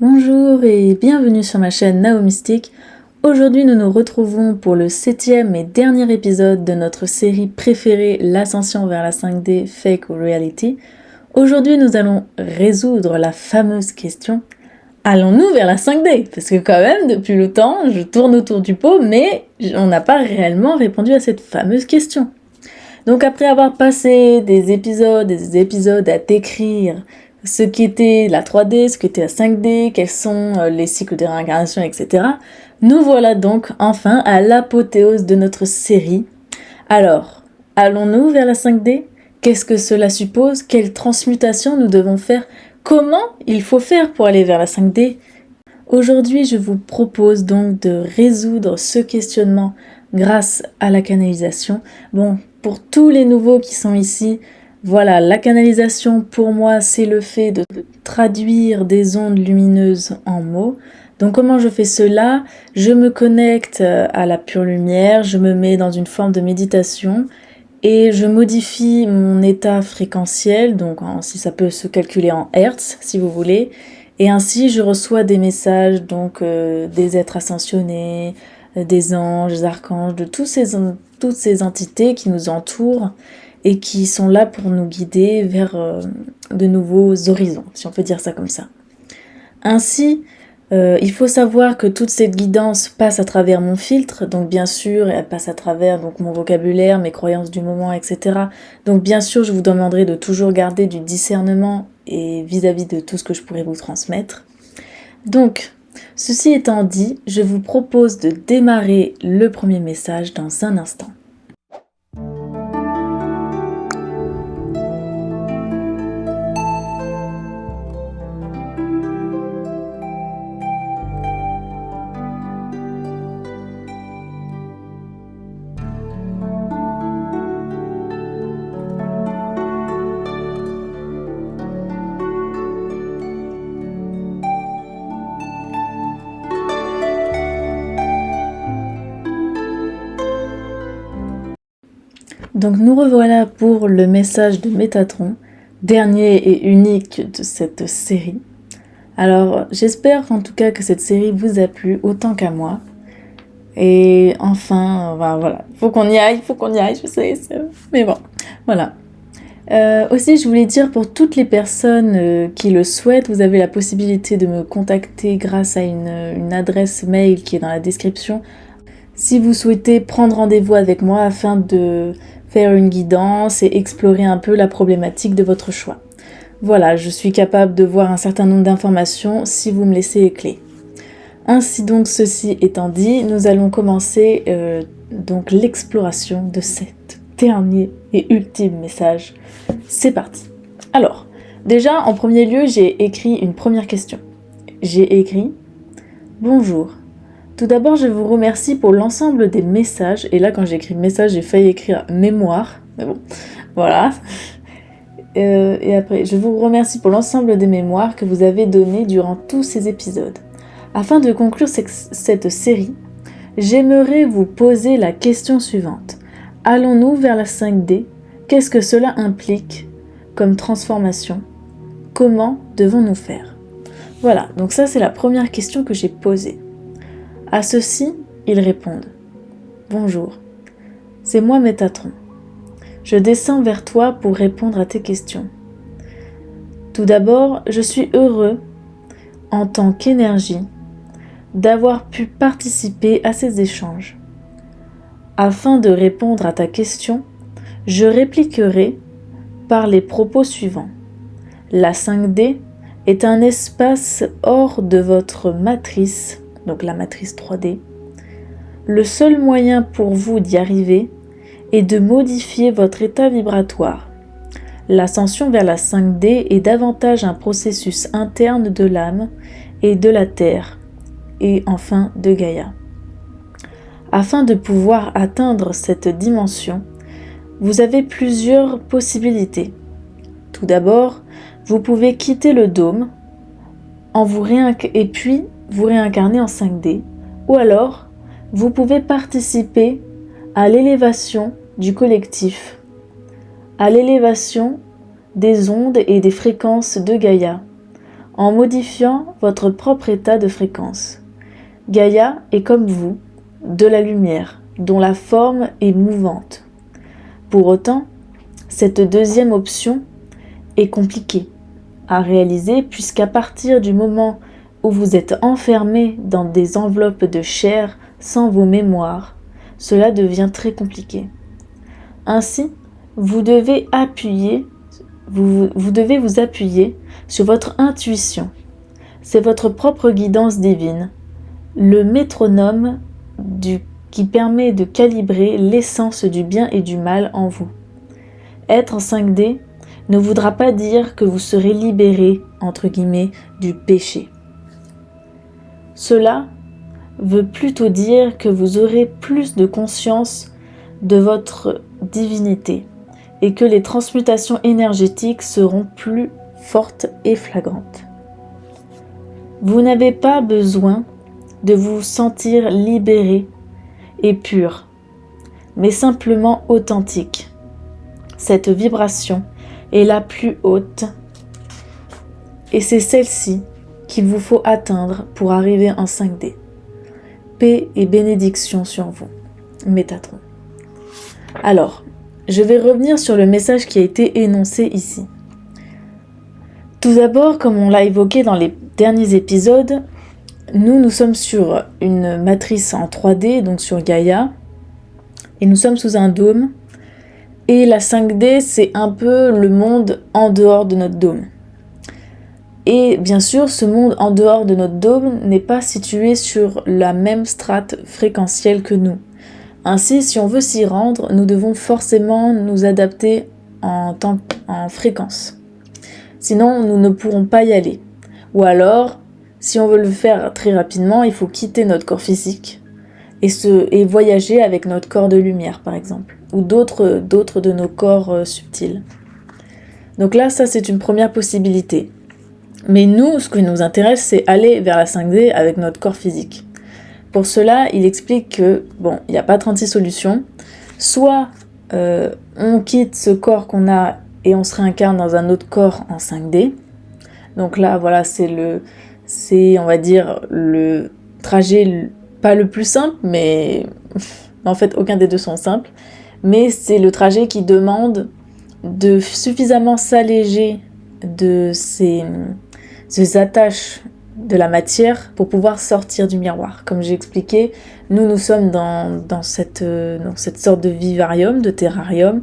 Bonjour et bienvenue sur ma chaîne Naomystique. Aujourd'hui nous nous retrouvons pour le 7e et dernier épisode de notre série préférée, l'ascension vers la 5D, Fake ou Reality. Aujourd'hui nous allons résoudre la fameuse question: allons-nous vers la 5D? Parce que quand même depuis le temps je tourne autour du pot mais on n'a pas réellement répondu à cette fameuse question. Donc après avoir passé des épisodes à décrire ce qu'était la 3D, ce qu'était la 5D, quels sont les cycles de réincarnation, etc. Nous voilà donc enfin à l'apothéose de notre série. Alors, allons-nous vers la 5D? Qu'est-ce que cela suppose? Quelle transmutation nous devons faire? Comment il faut faire pour aller vers la 5D? Aujourd'hui, je vous propose donc de résoudre ce questionnement grâce à la canalisation. Bon, pour tous les nouveaux qui sont ici, voilà, la canalisation pour moi, c'est le fait de traduire des ondes lumineuses en mots. Donc comment je fais cela? Je me connecte à la pure lumière, je me mets dans une forme de méditation et je modifie mon état fréquentiel, donc si ça peut se calculer en hertz si vous voulez. Et ainsi, je reçois des messages, donc des êtres ascensionnés, des anges, des archanges, de toutes ces entités qui nous entourent et qui sont là pour nous guider vers de nouveaux horizons, si on peut dire ça comme ça. Ainsi, il faut savoir que toute cette guidance passe à travers mon filtre, donc bien sûr, elle passe à travers donc mon vocabulaire, mes croyances du moment, etc. Donc bien sûr, je vous demanderai de toujours garder du discernement et vis-à-vis de tout ce que je pourrais vous transmettre. Donc, ceci étant dit, je vous propose de démarrer le premier message dans un instant. Donc nous revoilà pour le message de Métatron, dernier et unique de cette série. Alors j'espère en tout cas que cette série vous a plu autant qu'à moi. Et enfin, voilà, faut qu'on y aille, je sais, mais bon, voilà. Aussi, je voulais dire pour toutes les personnes qui le souhaitent, vous avez la possibilité de me contacter grâce à une adresse mail qui est dans la description. Si vous souhaitez prendre rendez-vous avec moi afin de faire une guidance et explorer un peu la problématique de votre choix. Voilà, je suis capable de voir un certain nombre d'informations si vous me laissez les clés. Ainsi donc, ceci étant dit, nous allons commencer donc l'exploration de cet dernier et ultime message. C'est parti. Alors, déjà, en premier lieu, j'ai écrit une première question. J'ai écrit « Bonjour. Tout d'abord, je vous remercie pour l'ensemble des messages. » Et là, quand j'ai écrit message, j'ai failli écrire mémoire. Mais bon, voilà. Et après, je vous remercie pour l'ensemble des mémoires que vous avez données durant tous ces épisodes. Afin de conclure cette série, j'aimerais vous poser la question suivante. Allons-nous vers la 5D? Qu'est-ce que cela implique comme transformation? Comment devons-nous faire? Voilà, donc ça c'est la première question que j'ai posée. À ceci, ils répondent. Bonjour, c'est moi Métatron. Je descends vers toi pour répondre à tes questions. Tout d'abord, je suis heureux, en tant qu'énergie, d'avoir pu participer à ces échanges. Afin de répondre à ta question, je répliquerai par les propos suivants. La 5D est un espace hors de votre matrice, donc la matrice 3D. Le seul moyen pour vous d'y arriver est de modifier votre état vibratoire. L'ascension vers la 5D est davantage un processus interne de l'âme et de la Terre, et enfin de Gaïa. Afin de pouvoir atteindre cette dimension, vous avez plusieurs possibilités. Tout d'abord, vous pouvez quitter le dôme et puis vous réincarner en 5D, ou alors vous pouvez participer à l'élévation du collectif, à l'élévation des ondes et des fréquences de Gaïa, en modifiant votre propre état de fréquence. Gaïa est comme vous, de la lumière, dont la forme est mouvante. Pour autant, cette deuxième option est compliquée à réaliser puisqu'à partir du moment où vous êtes enfermé dans des enveloppes de chair sans vos mémoires, cela devient très compliqué. Ainsi, vous devez vous appuyer sur votre intuition. C'est votre propre guidance divine, le métronome qui permet de calibrer l'essence du bien et du mal en vous. Être en 5D ne voudra pas dire que vous serez libéré, entre guillemets, du péché. Cela veut plutôt dire que vous aurez plus de conscience de votre divinité et que les transmutations énergétiques seront plus fortes et flagrantes. Vous n'avez pas besoin de vous sentir libéré et pur, mais simplement authentique. Cette vibration est la plus haute et c'est celle-ci qu'il vous faut atteindre pour arriver en 5D. Paix et bénédiction sur vous, Métatron. Alors, je vais revenir sur le message qui a été énoncé ici. Tout d'abord, comme on l'a évoqué dans les derniers épisodes, nous sommes sur une matrice en 3D, donc sur Gaïa, et nous sommes sous un dôme. Et la 5D, c'est un peu le monde en dehors de notre dôme. Et bien sûr, ce monde en dehors de notre dôme n'est pas situé sur la même strate fréquentielle que nous. Ainsi, si on veut s'y rendre, nous devons forcément nous adapter en fréquence. Sinon, nous ne pourrons pas y aller. Ou alors, si on veut le faire très rapidement, il faut quitter notre corps physique et voyager avec notre corps de lumière, par exemple, ou d'autres de nos corps subtils. Donc là, ça, c'est une première possibilité. Mais nous, ce qui nous intéresse, c'est aller vers la 5D avec notre corps physique. Pour cela, il explique que, il n'y a pas 36 solutions. Soit on quitte ce corps qu'on a et on se réincarne dans un autre corps en 5D. Donc là, voilà, c'est on va dire, le trajet pas le plus simple, mais en fait, aucun des deux sont simples. Mais c'est le trajet qui demande de suffisamment s'alléger de ces attaches de la matière pour pouvoir sortir du miroir. Comme j'ai expliqué, nous sommes dans cette sorte de vivarium, de terrarium,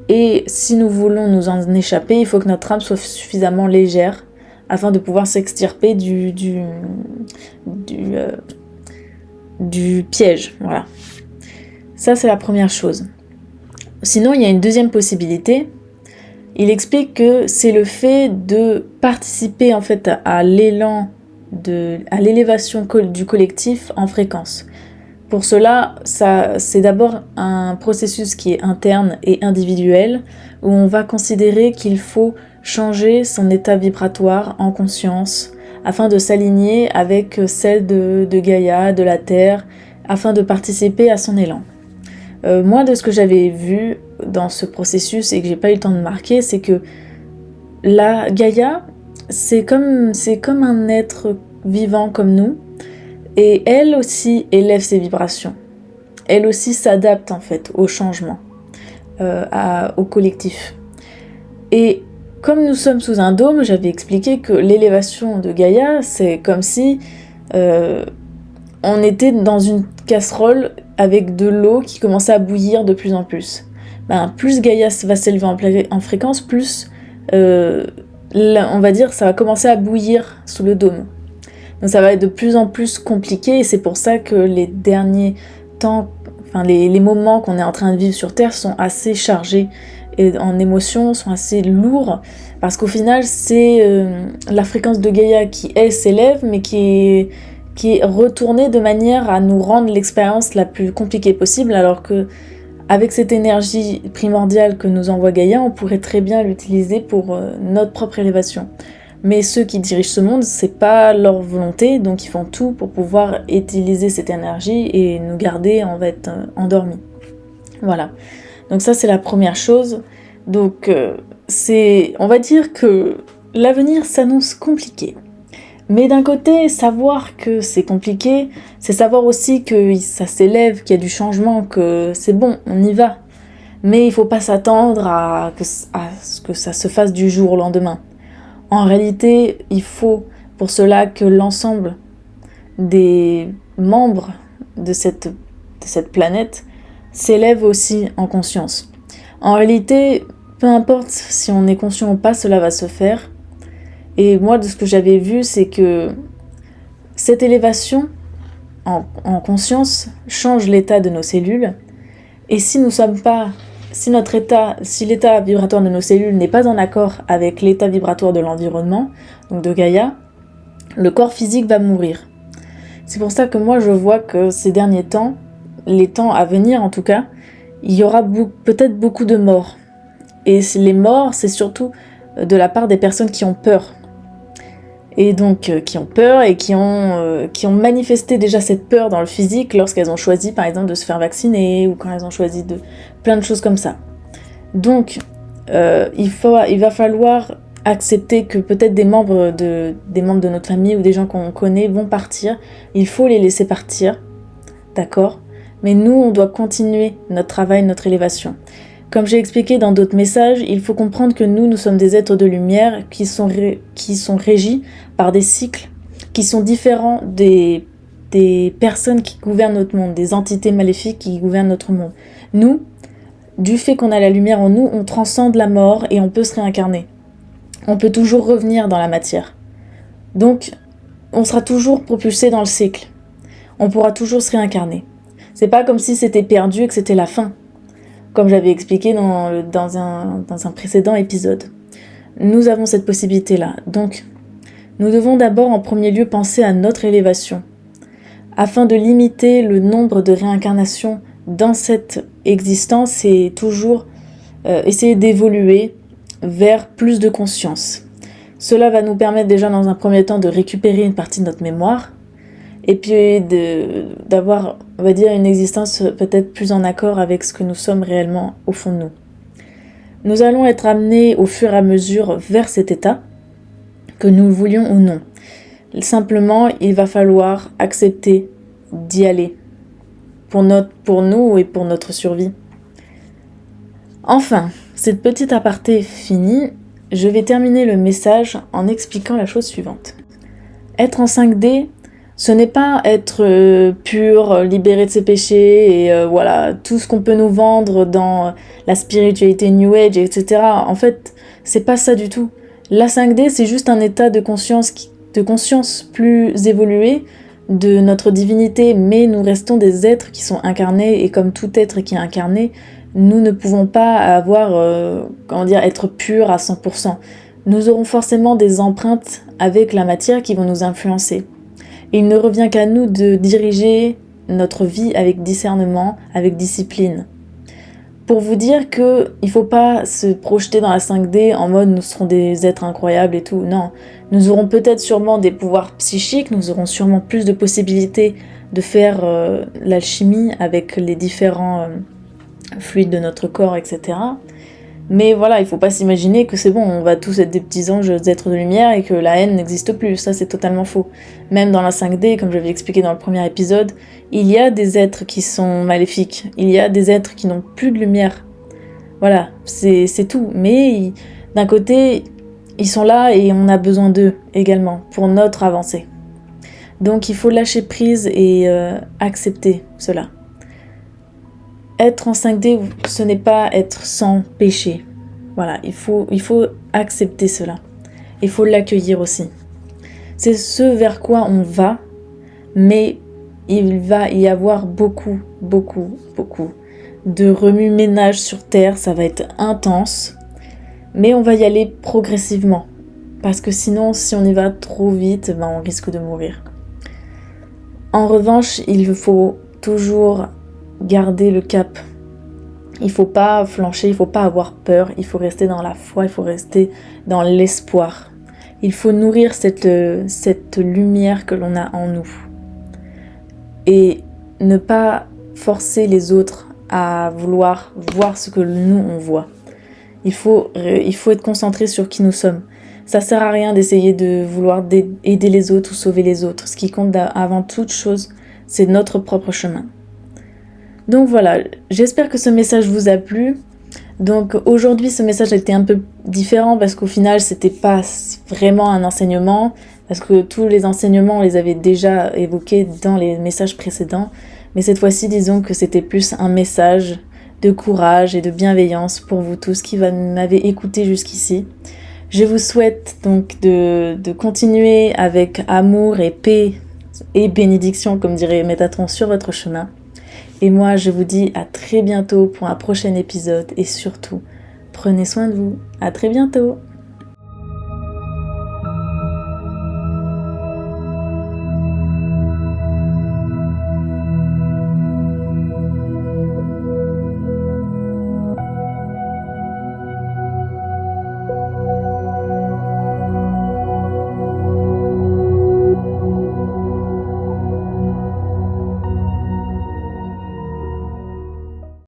et si nous voulons nous en échapper, il faut que notre âme soit suffisamment légère afin de pouvoir s'extirper du piège. Voilà. Ça, c'est la première chose. Sinon, il y a une deuxième possibilité. Il explique que c'est le fait de participer en fait à l'élan, à l'élévation du collectif en fréquence. Pour cela, c'est d'abord un processus qui est interne et individuel, où on va considérer qu'il faut changer son état vibratoire en conscience, afin de s'aligner avec celle de Gaïa, de la Terre, afin de participer à son élan. Moi, de ce que j'avais vu dans ce processus et que j'ai pas eu le temps de marquer, c'est que la Gaïa, c'est comme un être vivant comme nous, et elle aussi élève ses vibrations. Elle aussi s'adapte en fait au changement, au collectif. Et comme nous sommes sous un dôme, j'avais expliqué que l'élévation de Gaïa, c'est comme si on était dans une casserole avec de l'eau qui commençait à bouillir de plus en plus. Plus Gaïa va s'élever en fréquence, plus on va dire ça va commencer à bouillir sous le dôme. Donc ça va être de plus en plus compliqué, et c'est pour ça que les derniers temps, les moments qu'on est en train de vivre sur Terre sont assez chargés et en émotions, sont assez lourds, parce qu'au final c'est la fréquence de Gaïa qui elle s'élève, mais qui est retournée de manière à nous rendre l'expérience la plus compliquée possible, alors que avec cette énergie primordiale que nous envoie Gaïa, on pourrait très bien l'utiliser pour notre propre élévation. Mais ceux qui dirigent ce monde, c'est pas leur volonté, donc ils font tout pour pouvoir utiliser cette énergie et nous garder en fait endormis. Voilà. Donc ça, c'est la première chose. Donc on va dire que l'avenir s'annonce compliqué. Mais d'un côté, savoir que c'est compliqué, c'est savoir aussi que ça s'élève, qu'il y a du changement, que c'est bon, on y va. Mais il faut pas s'attendre à ce que ça se fasse du jour au lendemain. En réalité, il faut pour cela que l'ensemble des membres de cette planète s'élève aussi en conscience. En réalité, peu importe si on est conscient ou pas, cela va se faire. Et moi, de ce que j'avais vu, c'est que cette élévation en conscience change l'état de nos cellules. Et si l'état vibratoire de nos cellules n'est pas en accord avec l'état vibratoire de l'environnement, donc de Gaïa, le corps physique va mourir. C'est pour ça que moi je vois que ces derniers temps, les temps à venir en tout cas, il y aura peut-être beaucoup de morts. Et les morts, c'est surtout de la part des personnes qui ont peur. Et donc qui ont peur et qui ont manifesté déjà cette peur dans le physique lorsqu'elles ont choisi par exemple de se faire vacciner ou quand elles ont choisi plein de choses comme ça. Donc il va falloir accepter que peut-être des membres de notre famille ou des gens qu'on connaît vont partir. Il faut les laisser partir, d'accord ? Mais nous, on doit continuer notre travail, notre élévation. Comme j'ai expliqué dans d'autres messages, il faut comprendre que nous sommes des êtres de lumière qui sont régis par des cycles qui sont différents des personnes qui gouvernent notre monde, des entités maléfiques qui gouvernent notre monde. Nous, du fait qu'on a la lumière en nous, on transcende la mort et on peut se réincarner. On peut toujours revenir dans la matière. Donc, on sera toujours propulsé dans le cycle. On pourra toujours se réincarner. C'est pas comme si c'était perdu et que c'était la fin, comme j'avais expliqué dans un précédent épisode. Nous avons cette possibilité-là. Donc, nous devons d'abord en premier lieu penser à notre élévation, afin de limiter le nombre de réincarnations dans cette existence et toujours essayer d'évoluer vers plus de conscience. Cela va nous permettre déjà dans un premier temps de récupérer une partie de notre mémoire et puis d'avoir, on va dire, une existence peut-être plus en accord avec ce que nous sommes réellement au fond de nous. Nous allons être amenés au fur et à mesure vers cet état, que nous le voulions ou non. Simplement, il va falloir accepter d'y aller pour nous et pour notre survie. Enfin, cette petite aparté finie, je vais terminer le message en expliquant la chose suivante. Être en 5D, ce n'est pas être pur, libéré de ses péchés et voilà, tout ce qu'on peut nous vendre dans la spiritualité New Age, etc. En fait, c'est pas ça du tout. La 5D, c'est juste un état de conscience plus évolué de notre divinité, mais nous restons des êtres qui sont incarnés et comme tout être qui est incarné, nous ne pouvons pas être purs à 100%. Nous aurons forcément des empreintes avec la matière qui vont nous influencer. Et il ne revient qu'à nous de diriger notre vie avec discernement, avec discipline. Pour vous dire que il faut pas se projeter dans la 5D en mode nous serons des êtres incroyables et tout. Non, nous aurons peut-être sûrement des pouvoirs psychiques, nous aurons sûrement plus de possibilités de faire l'alchimie avec les différents fluides de notre corps, etc. Mais voilà, il faut pas s'imaginer que c'est bon, on va tous être des petits anges, des êtres de lumière et que la haine n'existe plus. Ça, c'est totalement faux. Même dans la 5D, comme je l'avais expliqué dans le premier épisode, il y a des êtres qui sont maléfiques. Il y a des êtres qui n'ont plus de lumière. Voilà, c'est tout. Mais d'un côté, ils sont là et on a besoin d'eux également pour notre avancée. Donc il faut lâcher prise et accepter cela. Être en 5D, ce n'est pas être sans péché. Voilà, il faut accepter cela. Il faut l'accueillir aussi. C'est ce vers quoi on va, mais il va y avoir beaucoup de remue-ménage sur Terre. Ça va être intense, mais on va y aller progressivement. Parce que sinon, si on y va trop vite, on risque de mourir. En revanche, il faut toujours garder le cap. Il faut pas flancher, il faut pas avoir peur, il faut rester dans la foi, il faut rester dans l'espoir. Il faut nourrir cette lumière que l'on a en nous. Et ne pas forcer les autres à vouloir voir ce que nous on voit. Il faut être concentré sur qui nous sommes. Ça sert à rien d'essayer de vouloir aider les autres ou sauver les autres. Ce qui compte avant toute chose, c'est notre propre chemin. Donc voilà, j'espère que ce message vous a plu. Donc aujourd'hui, ce message a été un peu différent parce qu'au final, c'était pas vraiment un enseignement, parce que tous les enseignements, on les avait déjà évoqués dans les messages précédents. Mais cette fois-ci, disons que c'était plus un message de courage et de bienveillance pour vous tous qui m'avez écouté jusqu'ici. Je vous souhaite donc de continuer avec amour et paix et bénédiction, comme dirait Métatron, sur votre chemin. Et moi, je vous dis à très bientôt pour un prochain épisode et surtout, prenez soin de vous. À très bientôt!